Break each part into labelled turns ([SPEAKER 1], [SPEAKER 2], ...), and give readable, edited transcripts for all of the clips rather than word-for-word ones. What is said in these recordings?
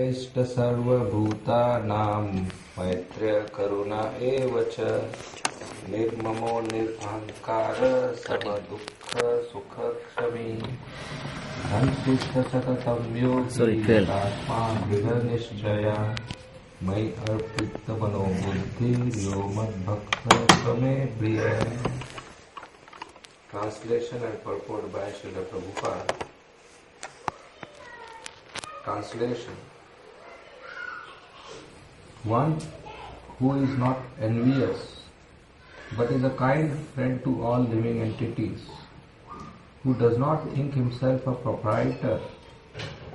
[SPEAKER 1] इष्ट सर्वभूतानां मैत्र्य करुणा एव च निर्ममो निर्अहंकार समदुःख सुख क्षमी संतुष्ट सततं योगी आत्मा दृढ़ निश्चय मयि अर्पित मनो बुद्धि यो मद्भक्त मे प्रिय. Translation and purport by Srila Prabhupada. Translation. One who is not envious but is a kind friend to all living entities, who does not think himself a proprietor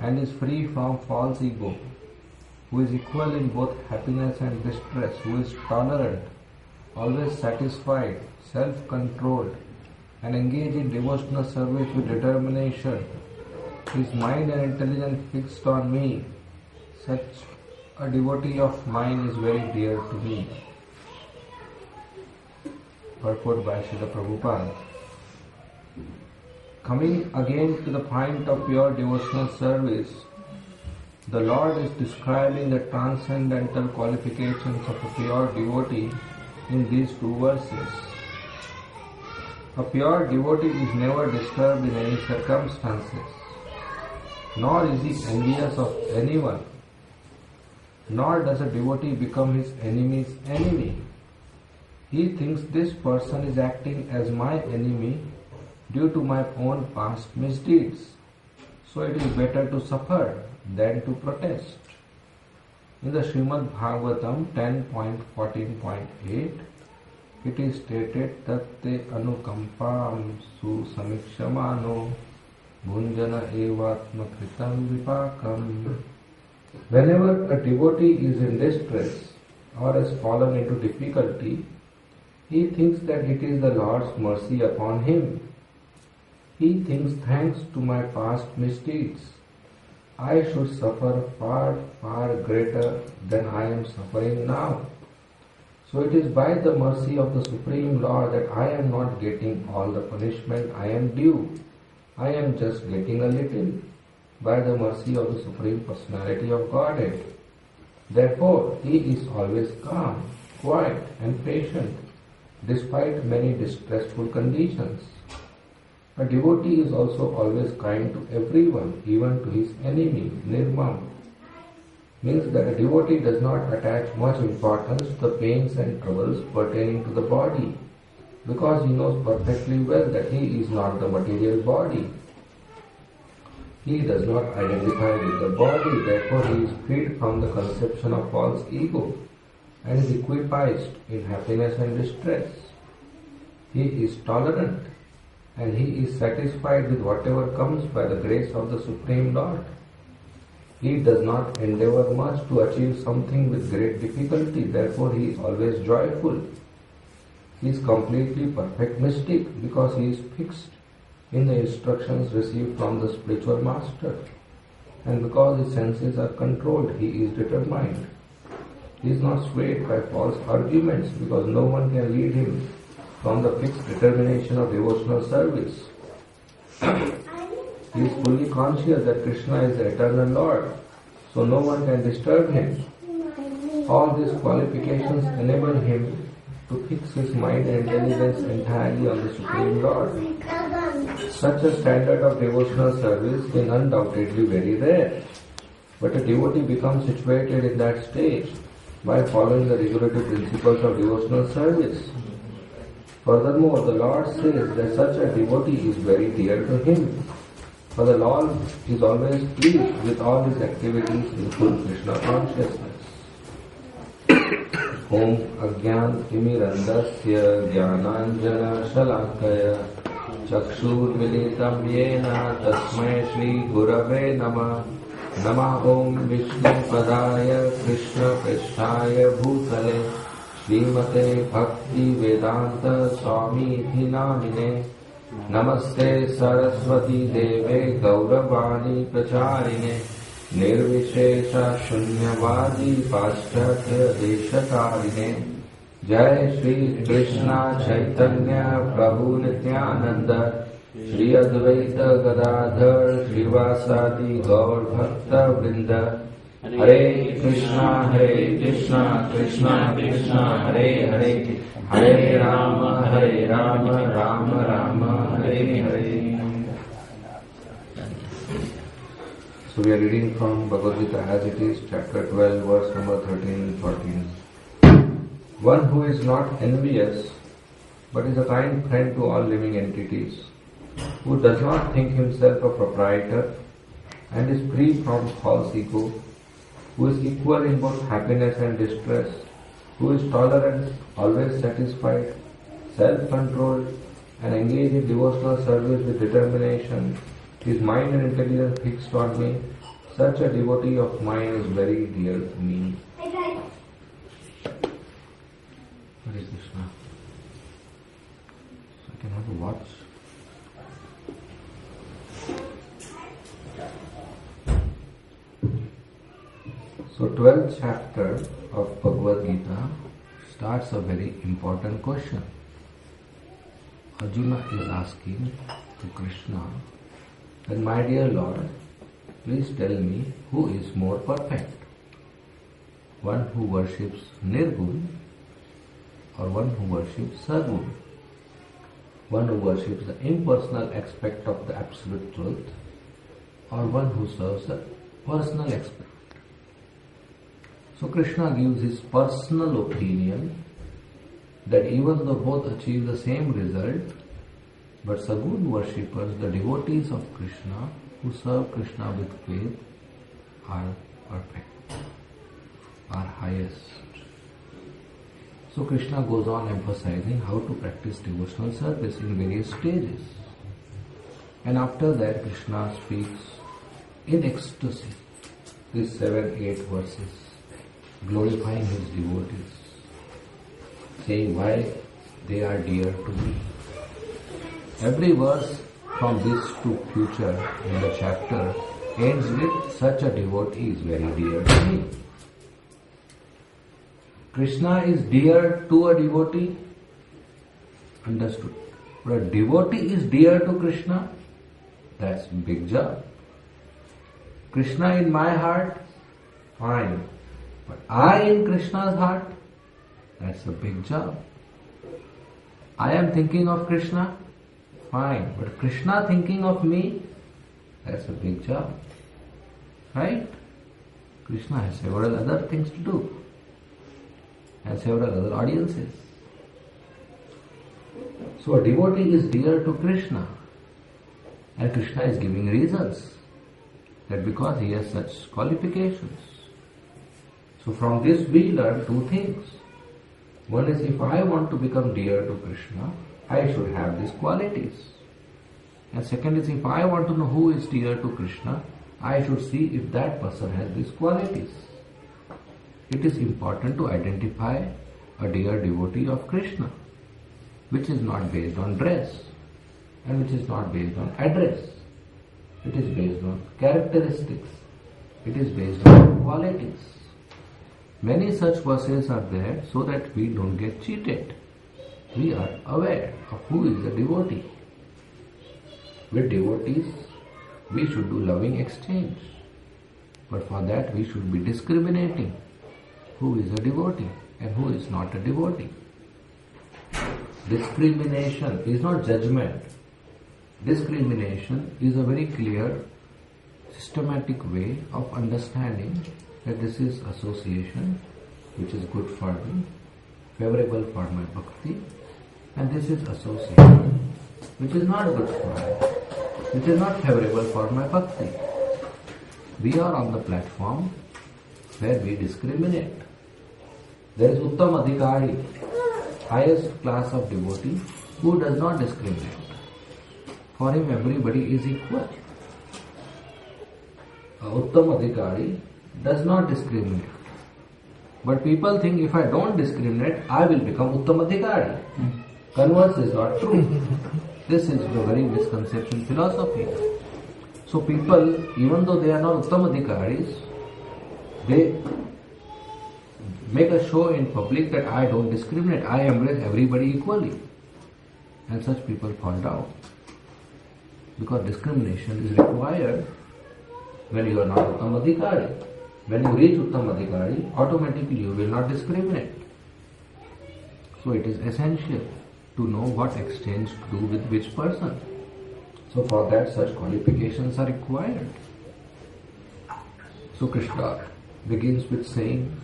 [SPEAKER 1] and is free from false ego, who is equal in both happiness and distress, who is tolerant, always satisfied, self-controlled, and engaged in devotional service with determination, his mind and intelligence fixed on me, such a devotee of mine is very dear to me. Purport by Srila Prabhupada. Coming again to the point of pure devotional service, the Lord is describing the transcendental qualifications of a pure devotee in these two verses. A pure devotee is never disturbed in any circumstances, nor is he envious of anyone, nor does a devotee become his enemy's enemy. He thinks this person is acting as my enemy due to my own past misdeeds, so it is better to suffer than to protest. In the Srimad Bhagavatam 10.14.8, it is stated that te anukampam su samikshamano bhunjana evatma kritam vipakam. Whenever a devotee is in distress or has fallen into difficulty, he thinks that it is the Lord's mercy upon him. He thinks, thanks to my past misdeeds, I should suffer far, far greater than I am suffering now. So it is by the mercy of the Supreme Lord that I am not getting all the punishment I am due. I am just getting a little, by the mercy of the Supreme Personality of Godhead. Therefore, he is always calm, quiet and patient, despite many distressful conditions. A devotee is also always kind to everyone, even to his enemy, nirmam. Means that a devotee does not attach much importance to the pains and troubles pertaining to the body, because he knows perfectly well that he is not the material body. He does not identify with the body, therefore he is freed from the conception of false ego and is equipoised in happiness and distress. He is tolerant and he is satisfied with whatever comes by the grace of the Supreme Lord. He does not endeavor much to achieve something with great difficulty, therefore he is always joyful. He is completely perfect mystic because he is fixed in the instructions received from the spiritual master, and because his senses are controlled, he is determined. He is not swayed by false arguments because no one can lead him from the fixed determination of devotional service. He is fully conscious that Krishna is the eternal Lord, so no one can disturb him. All these qualifications enable him to fix his mind and intelligence entirely on the Supreme Lord. Such a standard of devotional service is undoubtedly very rare, but a devotee becomes situated in that stage by following the regulative principles of devotional service. Furthermore, the Lord says that such a devotee is very dear to him, for the Lord is always pleased with all his activities in full Krishna consciousness. Om Agyan Timirandasya Jnananjana Shalakaya Chakshurmilitam Yena Tasmai Shri Gurave Namah. Namah Om Vishnu Padaya Krishna Prishthaya Bhutale Srimate Bhakti Vedanta Swami Dhinamine. Namaste Saraswati Deve Gauravani Pracharine Nirvishesha Shunyavadi Paschatya Deshakarine. Jai Shri Krishna Chaitanya Prabhu Nityananda Shri Advaita Gadadhar Srivasadi Gaur Bhakta Vrinda Hare Krishna, Krishna Krishna, Hare Hare, Hare Rama, Rama Rama, Hare Hare. So we are reading from Bhagavad Gita as it is, chapter 12, verse number 13 and 14. One who is not envious, but is a kind friend to all living entities, who does not think himself a proprietor and is free from false ego, who is equal in both happiness and distress, who is tolerant, always satisfied, self-controlled, and engaged in devotional service with determination, his mind and intelligence fixed on me, such a devotee of mine is very dear to me. Hare Krishna. So I can have a watch. So 12th chapter of Bhagavad Gita starts a very important question. Arjuna is asking to Krishna, that my dear Lord, please tell me who is more perfect, one who worships Nirgun or one who worships Sargun, one who worships the impersonal aspect of the absolute truth or one who serves the personal aspect. So Krishna gives his personal opinion that even though both achieve the same result, but Sagun worshippers, the devotees of Krishna, who serve Krishna with faith, are perfect, are highest. So Krishna goes on emphasizing how to practice devotional service in various stages. And after that Krishna speaks in ecstasy, these 7-8 verses, glorifying his devotees, saying why they are dear to me. Every verse from this to future in the chapter ends with such a devotee is very dear to me. Krishna is dear to a devotee, understood. But a devotee is dear to Krishna, that's a big job. Krishna in my heart, fine. But I in Krishna's heart, that's a big job. I am thinking of Krishna, fine. But Krishna thinking of me, that's a big job. Right? Krishna has several other things to do. And several other audiences. So a devotee is dear to Krishna. And Krishna is giving reasons. That because he has such qualifications. So from this we learn two things. One is, if I want to become dear to Krishna, I should have these qualities. And second is, if I want to know who is dear to Krishna, I should see if that person has these qualities. It is important to identify a dear devotee of Krishna, which is not based on dress and which is not based on address. It is based on characteristics. It is based on qualities. Many such verses are there so that we don't get cheated. We are aware of who is the devotee. With devotees, we should do loving exchange. But for that we should be discriminating who is a devotee and who is not a devotee. Discrimination is not judgment. Discrimination is a very clear, systematic way of understanding that this is association which is good for me, favorable for my bhakti, and this is association which is not good for me, which is not favorable for my bhakti. We are on the platform where we discriminate. There is Uttam Adhikari, highest class of devotee, who does not discriminate. For him everybody is equal. Uttam Adhikari does not discriminate. But people think if I don't discriminate, I will become Uttam Adhikari. Converse is not true. This is a very misconception philosophy. So people, even though they are not Uttam Adhikaris, they make a show in public that I don't discriminate, I embrace everybody equally. And such people fall down. Because discrimination is required when you are not Uttam Adhikari. When you reach Uttam Adhikari, automatically you will not discriminate. So it is essential to know what exchange to do with which person. So for that such qualifications are required. So Krishna begins with saying,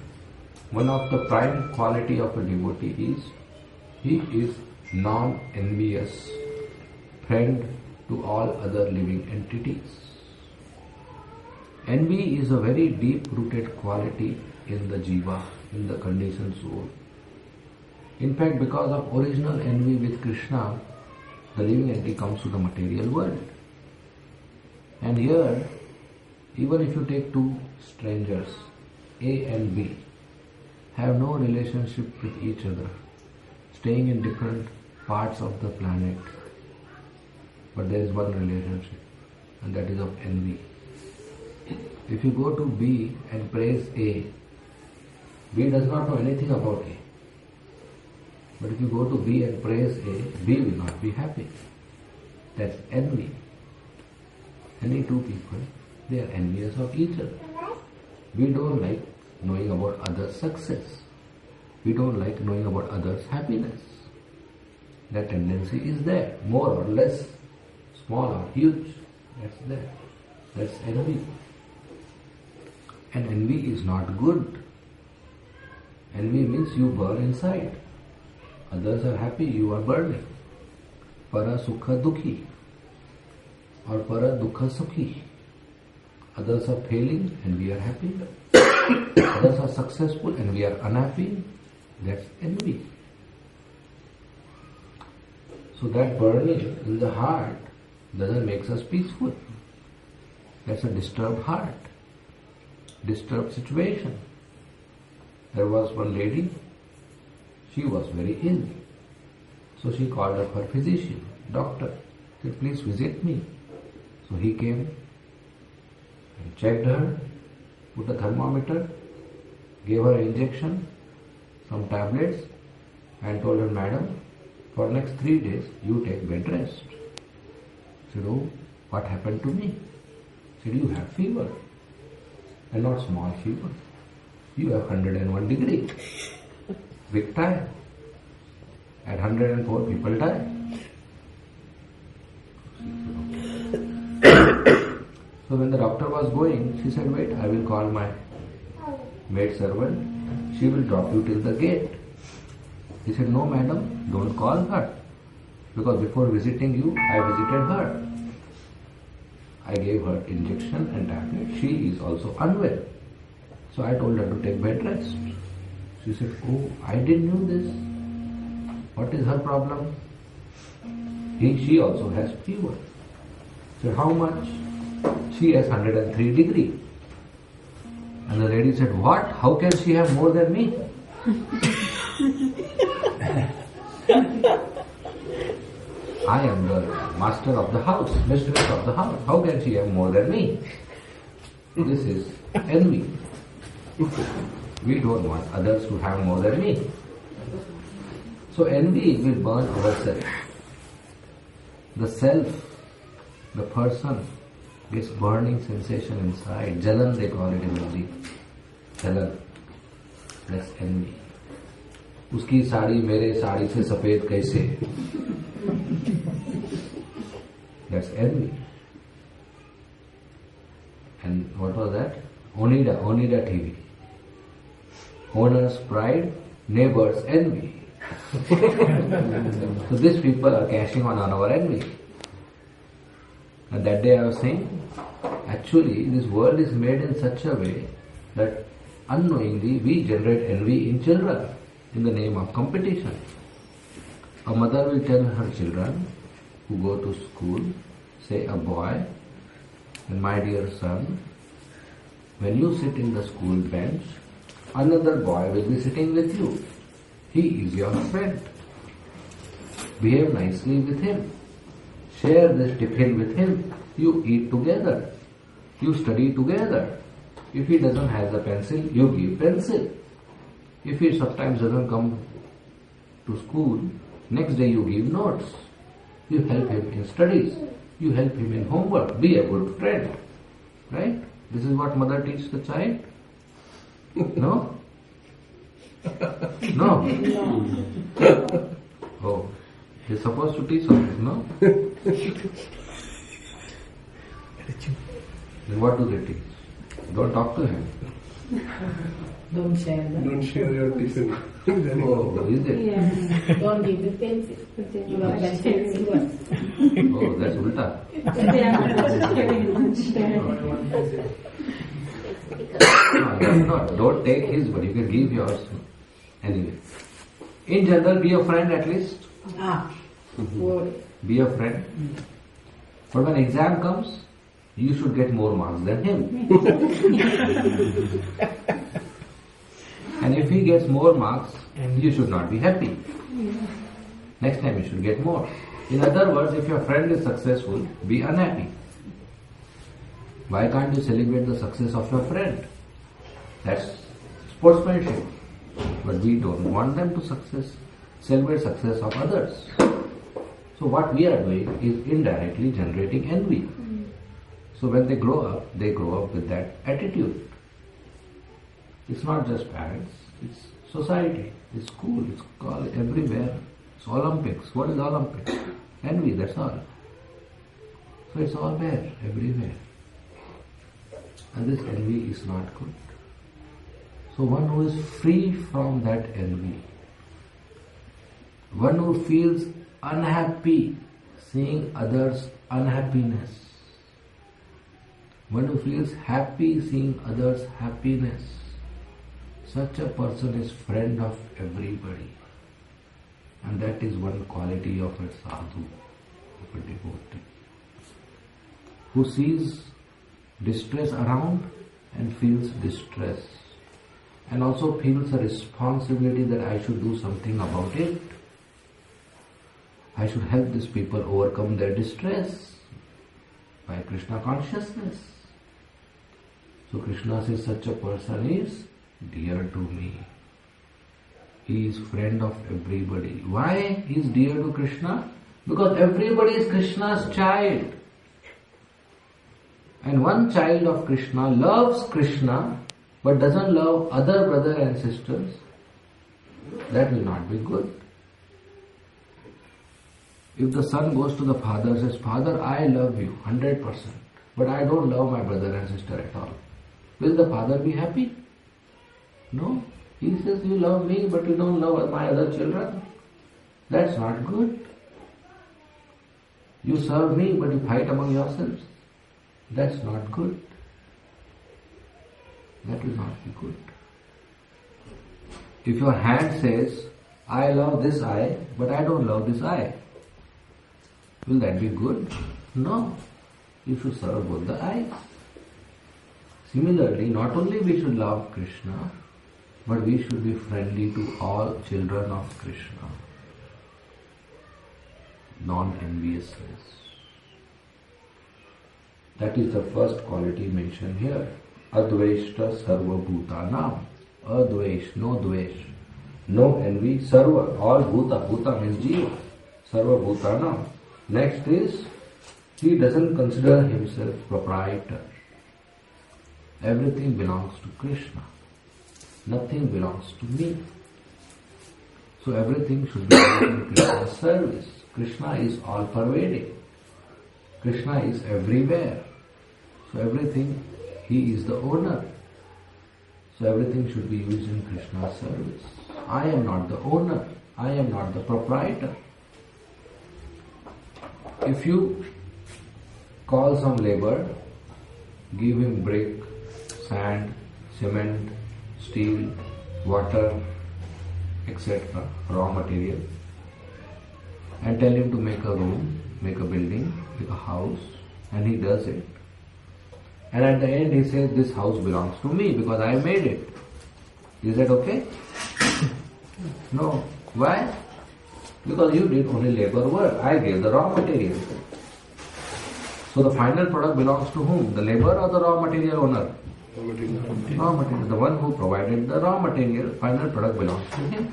[SPEAKER 1] one of the prime quality of a devotee is, he is non-envious, friend to all other living entities. Envy is a very deep-rooted quality in the jiva, in the conditioned soul. In fact, because of original envy with Krishna, the living entity comes to the material world. And here, even if you take two strangers, A and B, have no relationship with each other, staying in different parts of the planet, but there is one relationship, and that is of envy. If you go to B and praise A, B does not know anything about A. But if you go to B and praise A, B will not be happy. That's envy. Any two people, they are envious of each other. We don't like knowing about others' success. We don't like knowing about others' happiness. That tendency is there, more or less, small or huge. That's there. That's envy. And envy is not good. Envy means you burn inside. Others are happy, you are burning. Para sukha dukhi or para dukha sukhi. Others are failing and we are happy. Others are successful and we are unhappy. That's envy. So that burning in the heart doesn't make us peaceful. That's a disturbed heart, disturbed situation. There was one lady, she was very ill. So she called up her physician, doctor, said, please visit me. So he came and checked her, put a thermometer, gave her an injection, some tablets, and told her, madam, for next 3 days you take bed rest. Said, oh, what happened to me? Said, you have fever, and not small fever. You have 101 degree. Big time. At 104 people die. So when the doctor was going, she said, wait, I will call my maid servant. She will drop you till the gate. He said, no madam, don't call her. Because before visiting you, I visited her. I gave her injection and tablet. She is also unwell. So I told her to take bed rest. She said, oh, I didn't know this. What is her problem? She also has fever. So how much? She has 103 degree. And the lady said, what? How can she have more than me? I am the master of the house, mistress of the house. How can she have more than me? This is envy. We don't want others to have more than me. So envy will burn ourselves. The self, the person, gets burning sensation inside. Jalan they call it in Hindi. Jalan. That's envy. उसकी साड़ी मेरे साड़ी से सफेद कैसे? That's envy. And what was that? Onida TV. Owner's pride, neighbor's envy. So these people are cashing on our envy. And that day I was saying, actually this world is made in such a way that unknowingly we generate envy in children in the name of competition. A mother will tell her children who go to school, say a boy, and my dear son, when you sit in the school bench, another boy will be sitting with you. He is your friend. Behave nicely with him. Share this tiffin with him. You eat together. You study together. If he doesn't have the pencil, you give pencil. If he sometimes doesn't come to school, next day you give notes. You help him in studies. You help him in homework. Be a good friend. Right? This is what mother teaches the child. No? No? Oh, he's supposed to teach something, no? Then what do they teach? Don't talk to him.
[SPEAKER 2] Don't share them.
[SPEAKER 3] Don't share your tiffin.
[SPEAKER 1] Oh, is it?
[SPEAKER 2] Yeah. Don't give the pencil. You are pencil.
[SPEAKER 1] Oh, that's ulta. No, that's not. Don't take his, but you can give yours. Anyway. In general, be a friend at least.
[SPEAKER 2] Word.
[SPEAKER 1] Be a friend. But when exam comes, you should get more marks than him. And if he gets more marks, you should not be happy. Next time you should get more. In other words, if your friend is successful, be unhappy. Why can't you celebrate the success of your friend? That's sportsmanship. But we don't want them to celebrate success of others. So what we are doing is indirectly generating envy. So when they grow up with that attitude. It's not just parents, it's society, it's school, it's college, everywhere. It's Olympics. What is Olympics? Envy, that's all. So it's all there, everywhere. And this envy is not good. So one who is free from that envy, one who feels unhappy seeing others' unhappiness, one who feels happy seeing others' happiness, such a person is friend of everybody. And that is one quality of a sadhu, of a devotee, who sees distress around and feels distress, and also feels a responsibility that I should do something about it. I should help these people overcome their distress by Krishna consciousness. So Krishna says such a person is dear to me. He is friend of everybody. Why he is dear to Krishna? Because everybody is Krishna's child. And one child of Krishna loves Krishna but doesn't love other brothers and sisters. That will not be good. If the son goes to the father and says, Father, I love you 100%, but I don't love my brother and sister at all. Will the father be happy? No. He says, you love me, but you don't love my other children. That's not good. You serve me, but you fight among yourselves. That's not good. That will not be good. If your hand says, I love this eye, but I don't love this eye, will that be good? No. You should serve both the eyes. Similarly, not only we should love Krishna, but we should be friendly to all children of Krishna. Non-enviousness. That is the first quality mentioned here. Adveshta sarva bhutanam. Advesh, no dvesh. No envy, sarva, all bhuta. Bhuta means jiva. Sarva bhutanam. Next is, he doesn't consider himself proprietor. Everything belongs to Krishna. Nothing belongs to me. So everything should be in Krishna's service. Krishna is all pervading. Krishna is everywhere. So everything, he is the owner. So everything should be used in Krishna's service. I am not the owner. I am not the proprietor. If you call some labor, give him brick, sand, cement, steel, water, etc., raw material, and tell him to make a room, make a building, make a house, and he does it. And at the end he says, this house belongs to me because I made it. Is that okay? No. Why? Because you did only labor work. I gave the raw material. So the final product belongs to whom? The labor or the raw material owner? Raw material. The one who provided the raw material, final product belongs to him.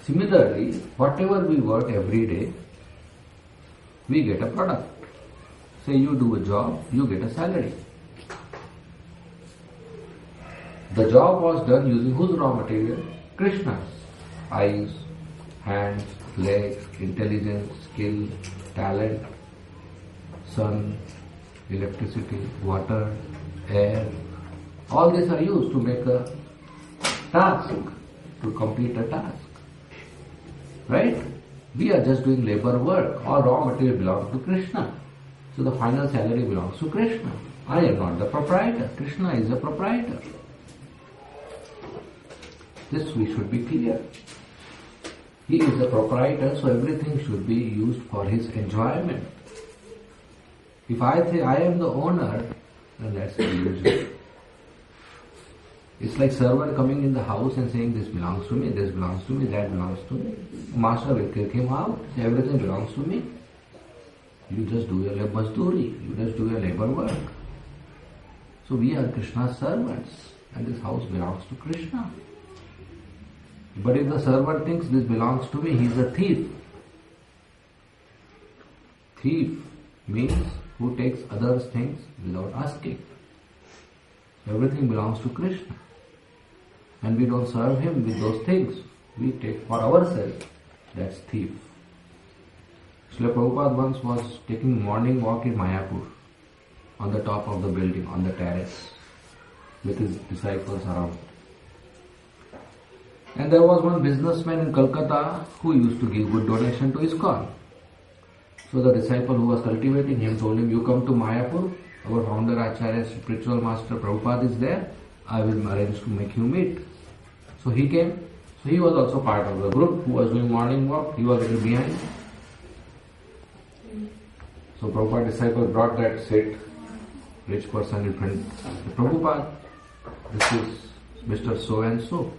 [SPEAKER 1] Similarly, whatever we work every day, we get a product. Say you do a job, you get a salary. The job was done using whose raw material? Krishna's. Eyes, hands, legs, intelligence, skill, talent, sun, electricity, water, air. All these are used to make a task, to complete a task. Right? We are just doing labor work. All raw material belongs to Krishna. So the final salary belongs to Krishna. I am not the proprietor. Krishna is the proprietor. This we should be clear. He is the proprietor, so everything should be used for his enjoyment. If I say I am the owner, then that's an illusion. It's like servant coming in the house and saying this belongs to me, this belongs to me, that belongs to me. Master will kick him out, say everything belongs to me. You just do your mazduri, you just do your labor work. So we are Krishna's servants and this house belongs to Krishna. But if the servant thinks this belongs to me, he is a thief. Thief means who takes others' things without asking. Everything belongs to Krishna. And we don't serve him with those things. We take for ourselves. That's thief. Srila Prabhupada once was taking morning walk in Mayapur on the top of the building, on the terrace, with his disciples around. And there was one businessman in Calcutta who used to give good donation to ISKCON. So the disciple who was cultivating him told him, you come to Mayapur, our founder Acharya, spiritual master Prabhupada is there, I will arrange to make you meet. So he came. So he was also part of the group who was doing morning walk. He was a little behind. So Prabhupada disciple brought that Seth, rich person in front of Prabhupada. This is Mr. So and so.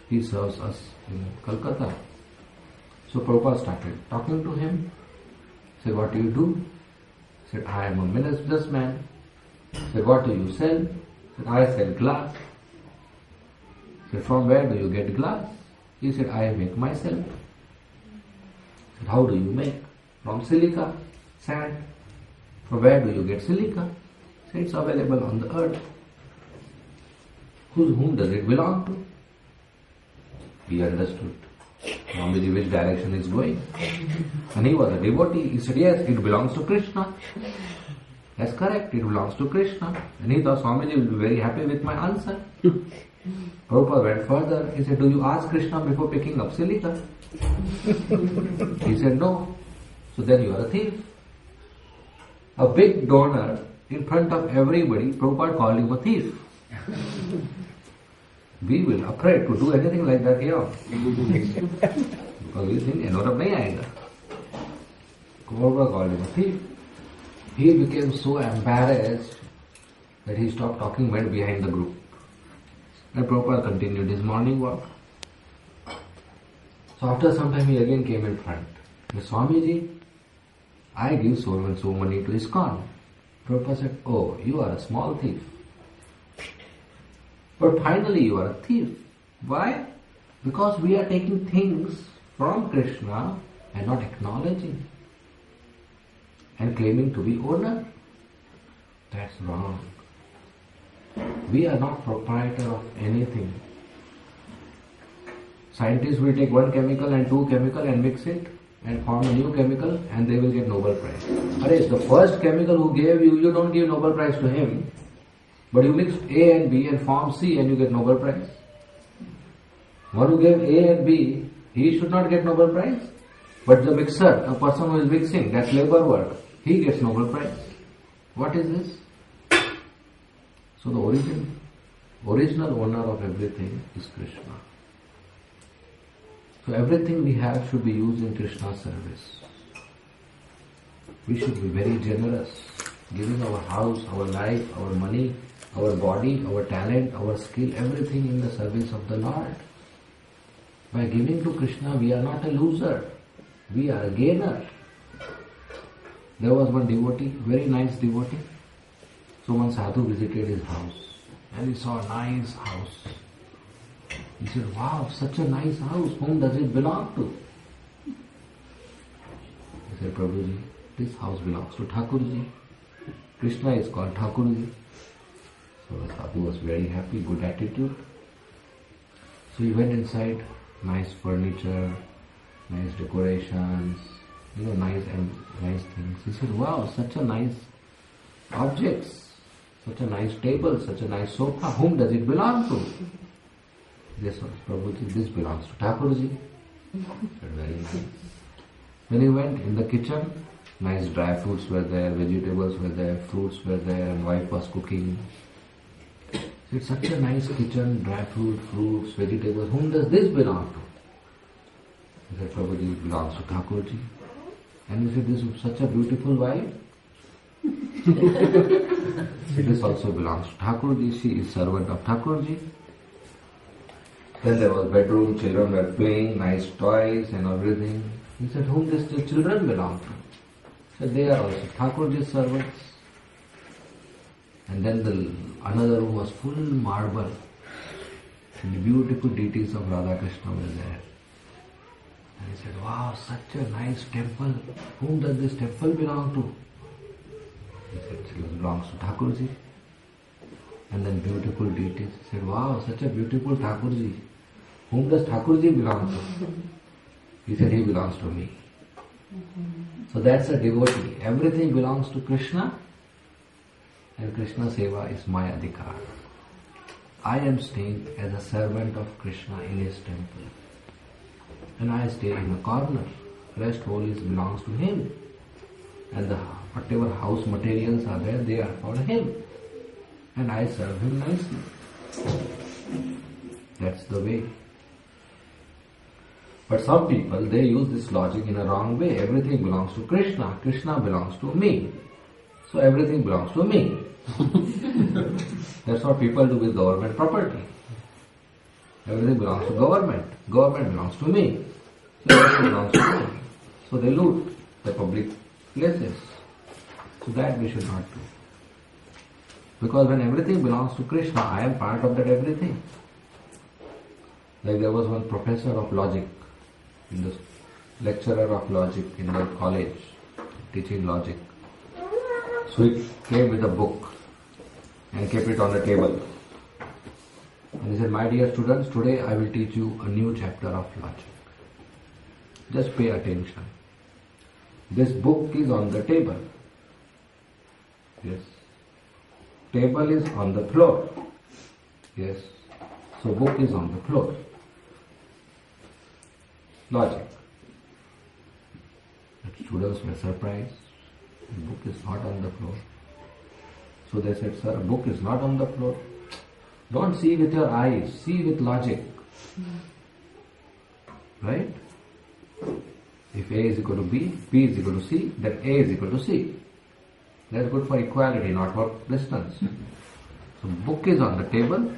[SPEAKER 1] He serves us in Calcutta. So Prabhupada started talking to him. Said, what do you do? Said, I am a businessman. Said, what do you sell? Said, I sell glass. Said, from where do you get glass? He said, I make myself. Said, how do you make? From silica, sand. From where do you get silica? Said, it's available on the earth. Whom does it belong to? He understood. Swamiji which direction is going. And he was a devotee. He said, yes, it belongs to Krishna. That's correct, it belongs to Krishna. And he thought Swamiji will be very happy with my answer. Prabhupada went further. He said, do you ask Krishna before picking up silica? He said, no. So then you are a thief. A big donor in front of everybody, Prabhupada called him a thief. We will afraid to do anything like that here. Because we think, Enora nahi aayega. Prabhupada called him a thief. He became so embarrassed that he stopped talking, went behind the group. And Prabhupada continued his morning walk. So after some time he again came in front. He said, Swamiji, I give so and so money to ISKCON. Prabhupada said, oh, you are a small thief. But finally you are a thief. Why? Because we are taking things from Krishna and not acknowledging and claiming to be owner. That's wrong. We are not proprietor of anything. Scientists will take one chemical and two chemical and mix it and form a new chemical and they will get Nobel Prize. Arey, the first chemical who gave you, you don't give Nobel Prize to him. But you mixed A and B and form C and you get Nobel Prize. One who gave A and B, he should not get Nobel Prize. But the mixer, a person who is mixing, that's labor work, he gets Nobel Prize. What is this? So the original owner of everything is Krishna. So everything we have should be used in Krishna's service. We should be very generous, giving our house, our life, our money, our body, our talent, our skill, everything in the service of the Lord. By giving to Krishna, we are not a loser. We are a gainer. There was one devotee, very nice devotee. So one sadhu visited his house and he saw a nice house. He said, wow, such a nice house, whom does it belong to? He said, Prabhuji, this house belongs to Thakurji. Krishna is called Thakurji. So the sadhu was very happy, good attitude. So he went inside, nice furniture, nice decorations, nice things. He said, wow, such a nice objects, such a nice table, such a nice sofa. Whom does it belong to? This was Prabhuji, this belongs to Thakurji. Said, very nice. Then he went in the kitchen, nice dry fruits were there, vegetables were there, fruits were there, and wife was cooking. So it's such a nice kitchen, dry fruits, vegetables. Whom does this belong to? He said, Prabhuji, it belongs to Thakurji. And he said, this is such a beautiful wife. This also belongs to Thakurji. She is servant of Thakurji. Then there was bedroom, children were playing, nice toys and everything. He said, whom does the children belong to? He said, they are also Thakurji's servants. And then another room was full marble. And the beautiful deities of Radha Krishna were there. And he said, wow, such a nice temple. Whom does this temple belong to? He said, it belongs to Thakurji. And then beautiful deities. He said, wow, such a beautiful Thakurji. Whom does Thakurji belong to? He said, he belongs to me. So that's a devotee. Everything belongs to Krishna. And Krishna Seva is my adhikar. I am staying as a servant of Krishna in his temple. And I stay in a corner. Rest whole belongs to him. And whatever house materials are there, they are for him. And I serve him nicely. That's the way. But some people, they use this logic in a wrong way. Everything belongs to Krishna. Krishna belongs to me. So everything belongs to me. That's what people do with government property. Everything belongs to government. Government belongs to me. So everything belongs to me. So they loot the public places. So that we should not do. Because when everything belongs to Krishna, I am part of that everything. Like there was one professor of logic, lecturer of logic in the college, teaching logic. So he came with a book and kept it on the table. And he said, my dear students, today I will teach you a new chapter of logic. Just pay attention. This book is on the table. Yes. Table is on the floor. Yes. So book is on the floor. Logic. The students were surprised. The book is not on the floor. So they said, sir, a book is not on the floor. Don't see with your eyes, see with logic. Right? If A is equal to B, B is equal to C, then A is equal to C. That's good for equality, not for distance. So book is on the table,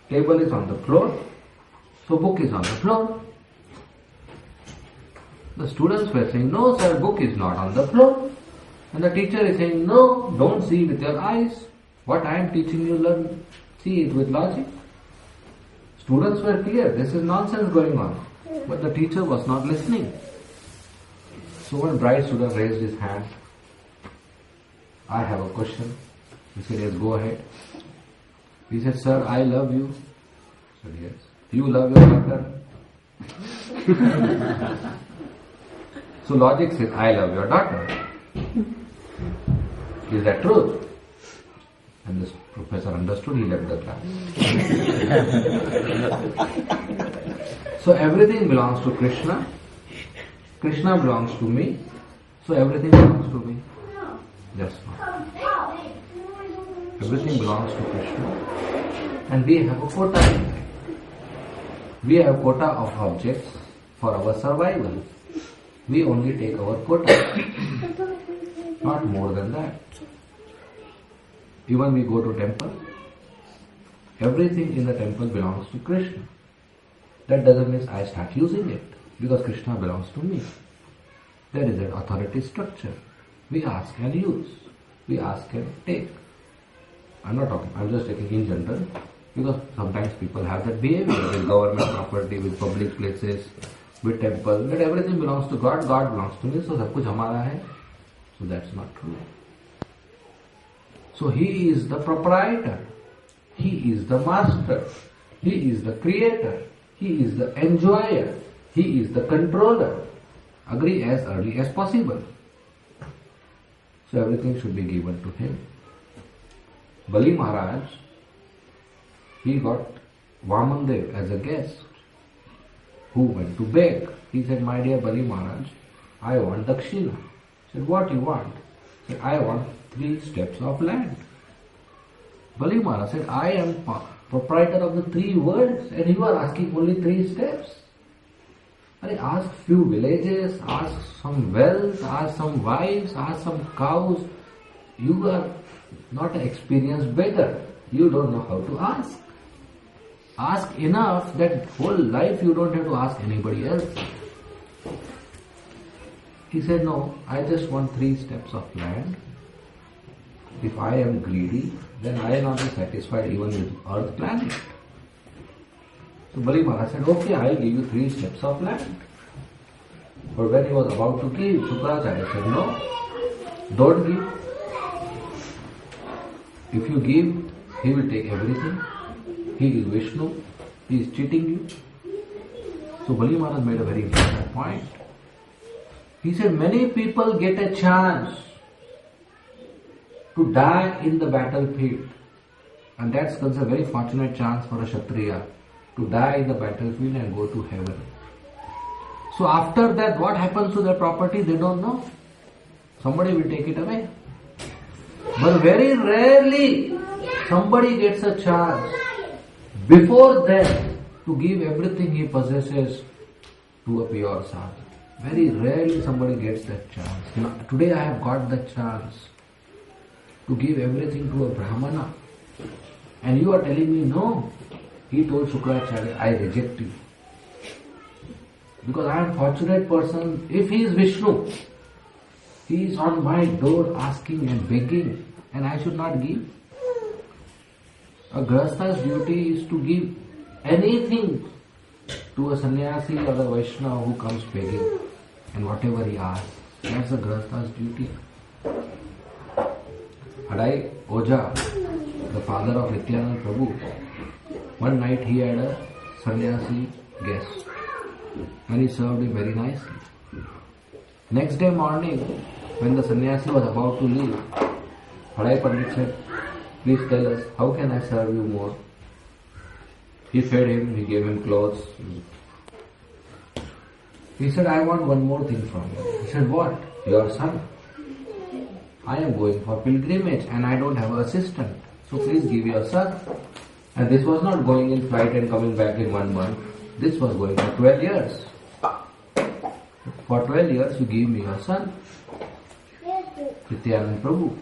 [SPEAKER 1] table is on the floor, so book is on the floor. The students were saying, no sir, book is not on the floor. And the teacher is saying, no, don't see with your eyes. What I am teaching you, learn, see it with logic. Students were clear, this is nonsense going on. But the teacher was not listening. So one bright student raised his hand. I have a question. He said, yes, go ahead. He said, sir, I love you. I said, yes. You love your daughter? So logic says, I love your daughter. Is that truth? And this professor understood, he left the class. So everything belongs to Krishna. Krishna belongs to me. So everything belongs to me. That's not. Everything belongs to Krishna. And we have a quota. We have quota of objects for our survival. We only take our quota. Not more than that. Even we go to temple, everything in the temple belongs to Krishna. That doesn't mean I start using it, because Krishna belongs to me. There is an authority structure. We ask and use. We ask and take. I'm just taking in general, because sometimes people have that behavior with government property, with public places, with temple, that everything belongs to God, God belongs to me, so सब कुछ हमारा है. So that's not true. So he is the proprietor. He is the master. He is the creator. He is the enjoyer. He is the controller. Agree as early as possible. So everything should be given to him. Bali Maharaj, he got Vamandev as a guest who went to beg. He said, my dear Bali Maharaj, I want Dakshina. He said, what you want? He said, I want 3 steps of land. Bali Maharaj said, I am proprietor of the 3 worlds and you are asking only 3 steps. Ask few villages, ask some wealth, ask some wives, ask some cows. You are not an experienced beggar. You don't know how to ask. Ask enough that whole life you don't have to ask anybody else. He said, no, I just want 3 steps of land. If I am greedy, then I am not satisfied even with earth planet. So Bali Maharaj said, okay, I will give you 3 steps of land. But when he was about to give, Shukracharya said, no, don't give. If you give, he will take everything. He is Vishnu. He is cheating you. So Bali Maharaj made a very important point. He said, many people get a chance to die in the battlefield. And that's a very fortunate chance for a Kshatriya, to die in the battlefield and go to heaven. So after that, what happens to their property, they don't know. Somebody will take it away. But very rarely, somebody gets a chance before death to give everything he possesses to a pure sadhu. Very rarely somebody gets that chance. Now, today I have got the chance to give everything to a Brahmana. And you are telling me no. He told Shukracharya, I reject you. Because I am a fortunate person. If he is Vishnu, he is on my door asking and begging, and I should not give. A Grihastha's duty is to give anything to a sannyasi or a Vaishnava who comes begging, and whatever he asks. That's a Grihastha's duty. Adai Oja, the father of Nityananda Prabhu, one night he had a sannyasi guest and he served him very nicely. Next day morning, when the sannyasi was about to leave, Hadai Pandit said, please tell us, how can I serve you more? He fed him, he gave him clothes. He said, I want one more thing from you. He said, what? Your son. I am going for pilgrimage and I don't have an assistant. So please give your son. And this was not going in flight and coming back in 1 month. This was going for 12 years. For 12 years you give me your son, Nityananda Prabhu.